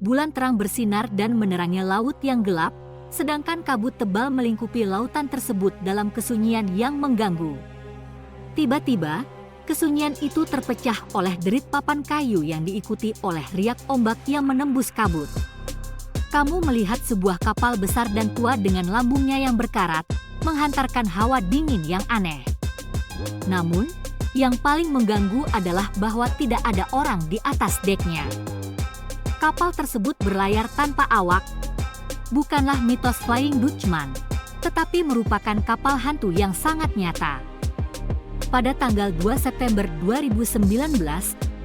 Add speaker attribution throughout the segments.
Speaker 1: bulan terang bersinar dan menerangi laut yang gelap, sedangkan kabut tebal melingkupi lautan tersebut dalam kesunyian yang mengganggu. Tiba-tiba, kesunyian itu terpecah oleh derit papan kayu yang diikuti oleh riak ombak yang menembus kabut. Kamu melihat sebuah kapal besar dan tua dengan lambungnya yang berkarat, menghantarkan hawa dingin yang aneh. Namun, yang paling mengganggu adalah bahwa tidak ada orang di atas deknya. Kapal tersebut berlayar tanpa awak. Bukanlah mitos Flying Dutchman, tetapi merupakan kapal hantu yang sangat nyata. Pada tanggal 2 September 2019,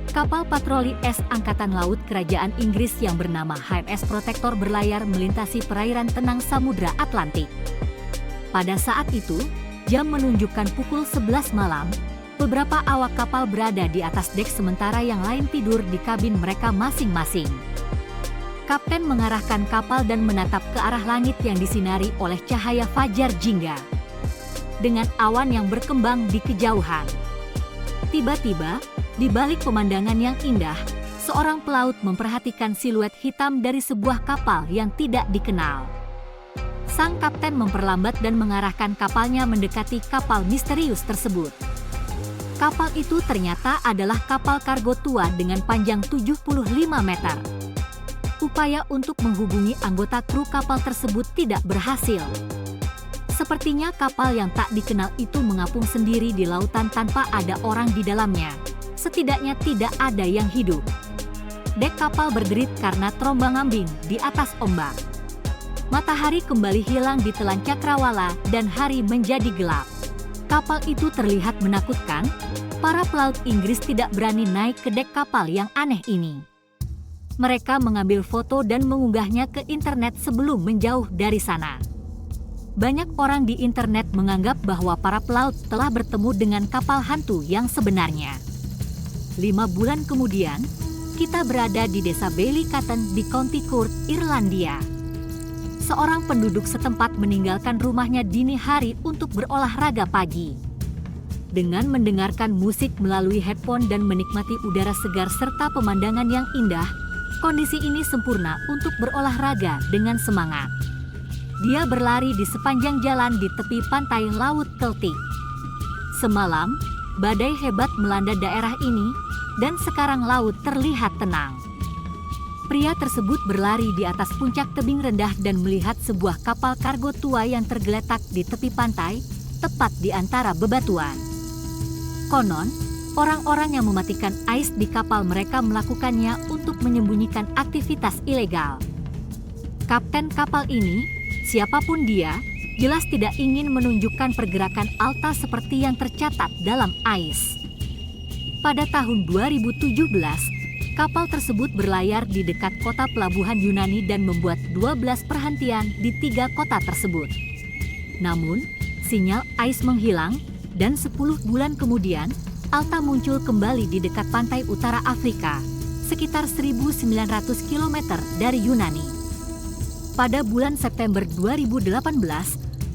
Speaker 1: kapal patroli es Angkatan Laut Kerajaan Inggris yang bernama HMS Protector berlayar melintasi perairan tenang Samudra Atlantik. Pada saat itu, jam menunjukkan pukul 11 malam, beberapa awak kapal berada di atas dek sementara yang lain tidur di kabin mereka masing-masing. Kapten mengarahkan kapal dan menatap ke arah langit yang disinari oleh cahaya fajar jingga. Dengan awan yang berkembang di kejauhan. Tiba-tiba, di balik pemandangan yang indah, seorang pelaut memperhatikan siluet hitam dari sebuah kapal yang tidak dikenal. Sang kapten memperlambat dan mengarahkan kapalnya mendekati kapal misterius tersebut. Kapal itu ternyata adalah kapal kargo tua dengan panjang 75 meter. Upaya untuk menghubungi anggota kru kapal tersebut tidak berhasil. Sepertinya kapal yang tak dikenal itu mengapung sendiri di lautan tanpa ada orang di dalamnya. Setidaknya tidak ada yang hidup. Dek kapal berderit karena terombang-ambing di atas ombak. Matahari kembali hilang di telan cakrawala dan hari menjadi gelap. Kapal itu terlihat menakutkan. Para pelaut Inggris tidak berani naik ke dek kapal yang aneh ini. Mereka mengambil foto dan mengunggahnya ke internet sebelum menjauh dari sana. Banyak orang di internet menganggap bahwa para pelaut telah bertemu dengan kapal hantu yang sebenarnya. 5 bulan kemudian, kita berada di desa Ballycotton di County Cork, Irlandia. Seorang penduduk setempat meninggalkan rumahnya dini hari untuk berolahraga pagi. Dengan mendengarkan musik melalui headphone dan menikmati udara segar serta pemandangan yang indah, kondisi ini sempurna untuk berolahraga dengan semangat. Dia berlari di sepanjang jalan di tepi pantai Laut Keltik. Semalam, badai hebat melanda daerah ini, dan sekarang laut terlihat tenang. Pria tersebut berlari di atas puncak tebing rendah dan melihat sebuah kapal kargo tua yang tergeletak di tepi pantai, tepat di antara bebatuan. Konon, orang-orang yang mematikan ais di kapal mereka melakukannya untuk menyembunyikan aktivitas ilegal. Kapten kapal ini, siapapun dia, jelas tidak ingin menunjukkan pergerakan Alta seperti yang tercatat dalam ais. Pada tahun 2017, kapal tersebut berlayar di dekat kota pelabuhan Yunani dan membuat 12 perhentian di 3 kota tersebut. Namun, sinyal ais menghilang, dan 10 bulan kemudian, Alta muncul kembali di dekat pantai utara Afrika, sekitar 1.900 km dari Yunani. Pada bulan September 2018,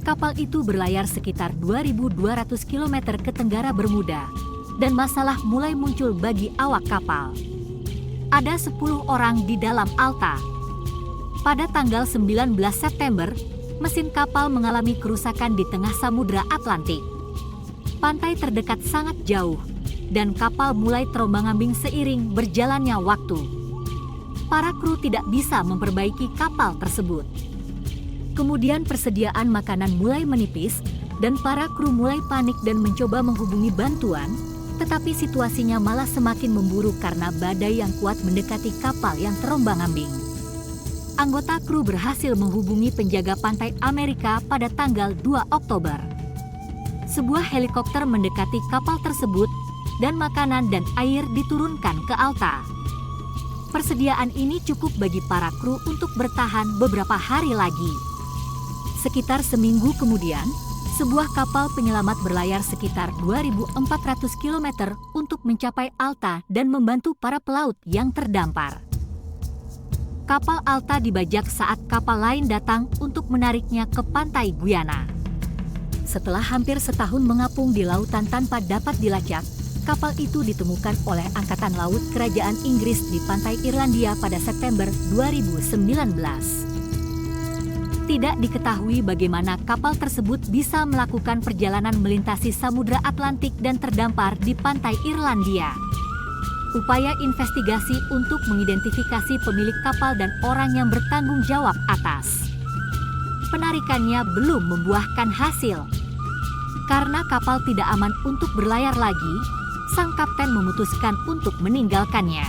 Speaker 1: kapal itu berlayar sekitar 2.200 km ke tenggara Bermuda, dan masalah mulai muncul bagi awak kapal. Ada 10 orang di dalam Alta. Pada tanggal 19 September, mesin kapal mengalami kerusakan di tengah Samudra Atlantik. Pantai terdekat sangat jauh, dan kapal mulai terombang-ambing seiring berjalannya waktu. Para kru tidak bisa memperbaiki kapal tersebut. Kemudian persediaan makanan mulai menipis, dan para kru mulai panik dan mencoba menghubungi bantuan, tetapi situasinya malah semakin memburuk karena badai yang kuat mendekati kapal yang terombang-ambing. Anggota kru berhasil menghubungi penjaga pantai Amerika pada tanggal 2 Oktober. Sebuah helikopter mendekati kapal tersebut dan makanan dan air diturunkan ke Alta. Persediaan ini cukup bagi para kru untuk bertahan beberapa hari lagi. Sekitar seminggu kemudian, sebuah kapal penyelamat berlayar sekitar 2.400 km untuk mencapai Alta dan membantu para pelaut yang terdampar. Kapal Alta dibajak saat kapal lain datang untuk menariknya ke pantai Guyana. Setelah hampir setahun mengapung di lautan tanpa dapat dilacak, Kapal itu ditemukan oleh Angkatan Laut Kerajaan Inggris di pantai Irlandia pada September 2019. Tidak diketahui bagaimana kapal tersebut bisa melakukan perjalanan melintasi Samudra Atlantik dan terdampar di pantai Irlandia. Upaya investigasi untuk mengidentifikasi pemilik kapal dan orang yang bertanggung jawab atas penarikannya belum membuahkan hasil. Karena kapal tidak aman untuk berlayar lagi, sang kapten memutuskan untuk meninggalkannya.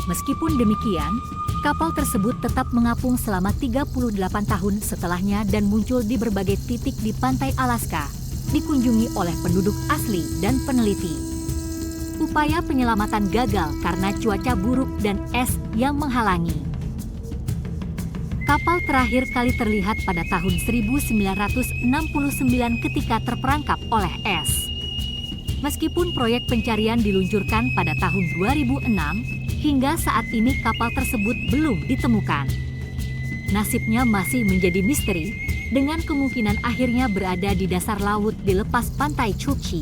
Speaker 1: Meskipun demikian, kapal tersebut tetap mengapung selama 38 tahun setelahnya dan muncul di berbagai titik di pantai Alaska, dikunjungi oleh penduduk asli dan peneliti. Upaya penyelamatan gagal karena cuaca buruk dan es yang menghalangi. Kapal terakhir kali terlihat pada tahun 1969 ketika terperangkap oleh es. Meskipun proyek pencarian diluncurkan pada tahun 2006, hingga saat ini kapal tersebut belum ditemukan. Nasibnya masih menjadi misteri, dengan kemungkinan akhirnya berada di dasar laut di lepas pantai Chukchi.